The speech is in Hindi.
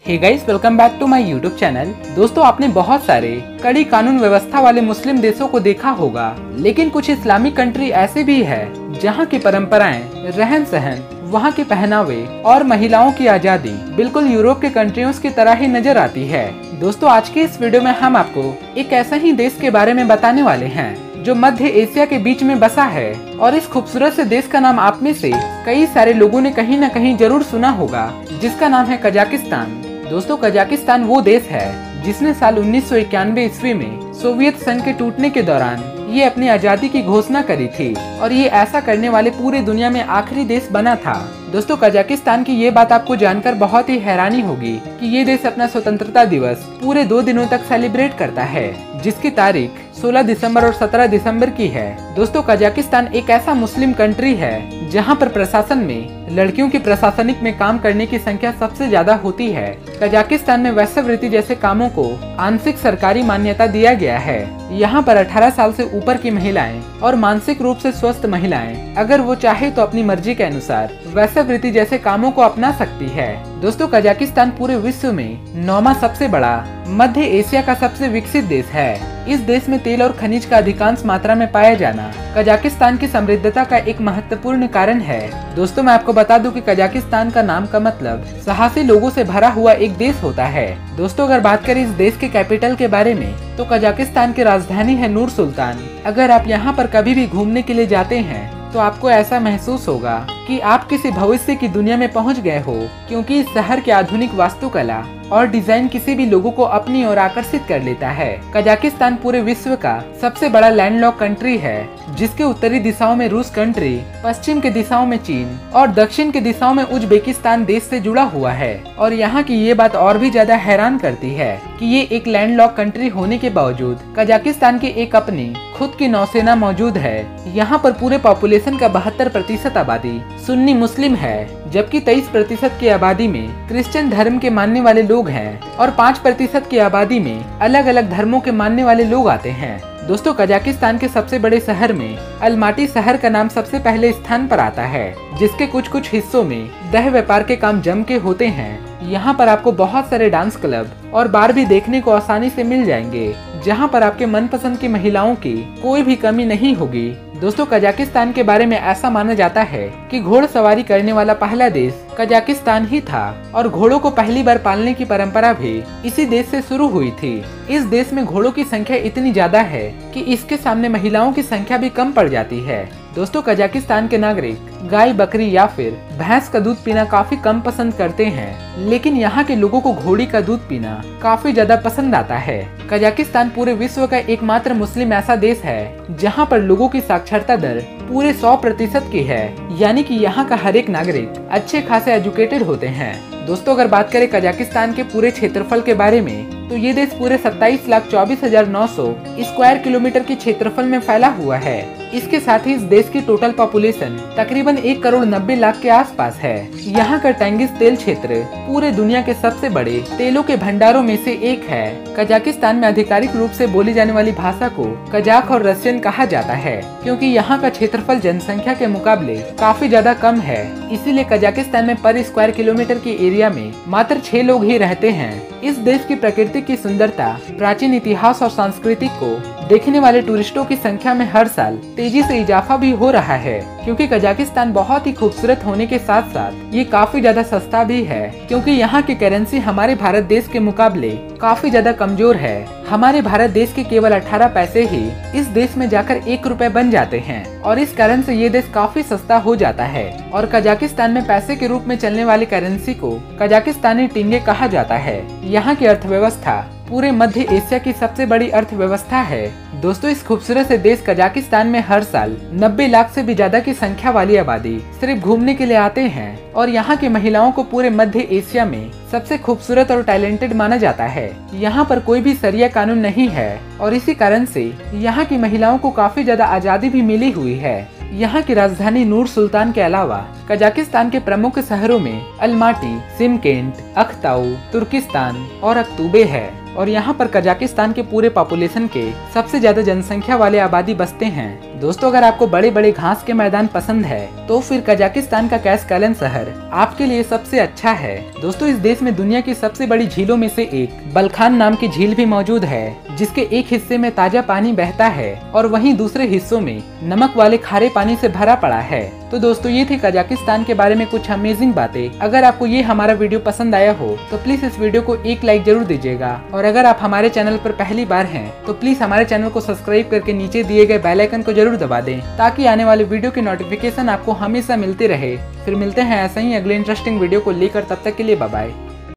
Hey guys, welcome back to my YouTube channel. दोस्तों, आपने बहुत सारे कड़ी कानून व्यवस्था वाले मुस्लिम देशों को देखा होगा, लेकिन कुछ इस्लामिक कंट्री ऐसे भी है जहां की परंपराएं, रहन सहन, वहां के पहनावे और महिलाओं की आजादी बिल्कुल यूरोप के कंट्रियों की तरह ही नजर आती है। दोस्तों, आज के इस वीडियो में हम आपको एक ऐसा ही देश के बारे में बताने वाले हैं जो मध्य एशिया के बीच में बसा है, और इस खूबसूरत से देश का नाम आप में से कई सारे लोगों ने कहीं न कहीं जरूर सुना होगा, जिसका नाम है कजाकिस्तान। दोस्तों, कजाकिस्तान वो देश है जिसने साल 1991 ईस्वी में सोवियत संघ के टूटने के दौरान ये अपनी आजादी की घोषणा करी थी, और ये ऐसा करने वाले पूरे दुनिया में आखिरी देश बना था। दोस्तों, कजाकिस्तान की ये बात आपको जानकर बहुत ही हैरानी होगी कि ये देश अपना स्वतंत्रता दिवस पूरे 2 दिनों तक सेलिब्रेट करता है, जिसकी तारीख 16 दिसंबर और 17 दिसंबर की है। दोस्तों, कजाकिस्तान एक ऐसा मुस्लिम कंट्री है जहां पर प्रशासन में लड़कियों की प्रशासनिक में काम करने की संख्या सबसे ज्यादा होती है। कजाकिस्तान में वेश्यावृत्ति जैसे कामों को आंशिक सरकारी मान्यता दिया गया है। यहाँ पर 18 साल से ऊपर की महिलाएं और मानसिक रूप से स्वस्थ महिलाएं अगर वो चाहे तो अपनी मर्जी के अनुसार वेश्यावृत्ति जैसे कामों को अपना सकती है। दोस्तों, कजाकिस्तान पूरे विश्व में 9वां सबसे बड़ा, मध्य एशिया का सबसे विकसित देश है। इस देश में तेल और खनिज का अधिकांश मात्रा में पाया जाना कजाकिस्तान की समृद्धता का एक महत्वपूर्ण कारण है। दोस्तों, मैं आपको बता दूं कि कजाकिस्तान का नाम का मतलब साहसी लोगों से भरा हुआ एक देश होता है। दोस्तों, अगर बात करें इस देश के कैपिटल के बारे में, तो कजाकिस्तान की राजधानी है नूर सुल्तान। अगर आप यहाँ पर कभी भी घूमने के लिए जाते हैं तो आपको ऐसा महसूस होगा कि आप किसी भविष्य की दुनिया में पहुंच गए हो, क्योंकि इस शहर की आधुनिक वास्तुकला और डिजाइन किसी भी लोगों को अपनी ओर आकर्षित कर लेता है। कजाकिस्तान पूरे विश्व का सबसे बड़ा लैंडलॉक कंट्री है, जिसके उत्तरी दिशाओं में रूस कंट्री, पश्चिम के दिशाओं में चीन और दक्षिण के दिशाओं में उज्बेकिस्तान देश से जुड़ा हुआ है। और यहाँ की ये बात और भी ज्यादा हैरान करती है कि ये एक लैंडलॉक कंट्री होने के बावजूद कजाकिस्तान की एक अपनी खुद की नौसेना मौजूद है। यहाँ पर पूरे पॉपुलेशन का 72% आबादी सुन्नी मुस्लिम है, जबकि 23% की आबादी में क्रिश्चियन धर्म के मानने वाले लोग हैं, और 5% की आबादी में अलग अलग धर्मों के मानने वाले लोग आते हैं। दोस्तों, कजाकिस्तान के सबसे बड़े शहर में अलमाटी शहर का नाम सबसे पहले स्थान पर आता है, जिसके कुछ हिस्सों में देह व्यापार के काम जम के होते हैं। यहाँ पर आपको बहुत सारे डांस क्लब और बार भी देखने को आसानी से मिल जाएंगे, जहाँ पर आपके मनपसंद की महिलाओं की कोई भी कमी नहीं होगी। दोस्तों, कजाकिस्तान के बारे में ऐसा माना जाता है कि घोड़सवारी करने वाला पहला देश कजाकिस्तान ही था, और घोड़ों को पहली बार पालने की परंपरा भी इसी देश से शुरू हुई थी। इस देश में घोड़ों की संख्या इतनी ज्यादा है कि इसके सामने महिलाओं की संख्या भी कम पड़ जाती है। दोस्तों, कजाकिस्तान के नागरिक गाय, बकरी या फिर भैंस का दूध पीना काफी कम पसंद करते हैं, लेकिन यहाँ के लोगों को घोड़ी का दूध पीना काफी ज्यादा पसंद आता है। कजाकिस्तान पूरे विश्व का एकमात्र मुस्लिम ऐसा देश है जहाँ पर लोगों की साक्षरता दर पूरे 100% की है, यानी कि यहाँ का हर एक नागरिक अच्छे खासे एजुकेटेड होते हैं। दोस्तों, अगर बात करें कजाकिस्तान के पूरे क्षेत्रफल के बारे में, तो ये देश पूरे 27,24,900 स्क्वायर किलोमीटर के क्षेत्रफल में फैला हुआ है। इसके साथ ही इस देश की टोटल पॉपुलेशन तकरीबन 1,90,00,000 के आसपास है। यहाँ का टेंगिस तेल क्षेत्र पूरे दुनिया के सबसे बड़े तेलों के भंडारों में से एक है। कजाकिस्तान में आधिकारिक रूप से बोली जाने वाली भाषा को कजाक और रशियन कहा जाता है, क्योंकि यहाँ का क्षेत्रफल जनसंख्या के मुकाबले काफी ज्यादा कम है। इसीलिए कजाकिस्तान में पर स्क्वायर किलोमीटर के एरिया में मात्र 6 लोग ही रहते हैं। इस देश की प्रकृति की सुंदरता, प्राचीन इतिहास और संस्कृति को देखने वाले टूरिस्टों की संख्या में हर साल तेजी से इजाफा भी हो रहा है, क्योंकि कजाकिस्तान बहुत ही खूबसूरत होने के साथ साथ ये काफी ज्यादा सस्ता भी है, क्योंकि यहाँ की करेंसी हमारे भारत देश के मुकाबले काफी ज्यादा कमजोर है। हमारे भारत देश के केवल 18 पैसे ही इस देश में जाकर 1 रुपए बन जाते हैं, और इस कारण से ये देश काफी सस्ता हो जाता है। और कजाकिस्तान में पैसे के रूप में चलने वाली करेंसी को कजाकिस्तानी टिंगे कहा जाता है। यहाँ की अर्थव्यवस्था पूरे मध्य एशिया की सबसे बड़ी अर्थव्यवस्था है। दोस्तों, इस खूबसूरत से देश कजाकिस्तान में हर साल 90 लाख से भी ज्यादा की संख्या वाली आबादी सिर्फ घूमने के लिए आते हैं, और यहाँ की महिलाओं को पूरे मध्य एशिया में सबसे खूबसूरत और टैलेंटेड माना जाता है। यहाँ पर कोई भी शरिया कानून नहीं है, और इसी कारण से यहाँ की महिलाओं को काफी ज्यादा आजादी भी मिली हुई है। यहाँ की राजधानी नूर सुल्तान के अलावा कजाकिस्तान के प्रमुख शहरों में अलमाटी, शिमकेंट, अख्ताउ, तुर्किस्तान और अक्तूबे है। और यहाँ पर कजाकिस्तान के पूरे पॉपुलेशन के सबसे ज्यादा जनसंख्या वाले आबादी बसते हैं। दोस्तों अगर आपको बड़े बड़े घास के मैदान पसंद है तो फिर कजाकिस्तान का कैस्कलन शहर आपके लिए सबसे अच्छा है। दोस्तों इस देश में दुनिया की सबसे बड़ी झीलों में से एक बलखान नाम की झील भी मौजूद है, जिसके एक हिस्से में ताजा पानी बहता है और वहीं दूसरे हिस्सों में नमक वाले खारे पानी से भरा पड़ा है। तो दोस्तों ये थी कजाकिस्तान के बारे में कुछ अमेजिंग बातें। अगर आपको ये हमारा वीडियो पसंद आया हो तो प्लीज इस वीडियो को एक लाइक जरूर दीजिएगा, और अगर आप हमारे चैनल पर पहली बार हैं तो प्लीज हमारे चैनल को सब्सक्राइब करके नीचे दिए गए बेल आइकन को जरूर दबा दें, ताकि आने वाले वीडियो की नोटिफिकेशन आपको हमेशा मिलती रहे। फिर मिलते हैं ऐसे ही अगले इंटरेस्टिंग वीडियो को लेकर, तब तक के लिए बाय बाय।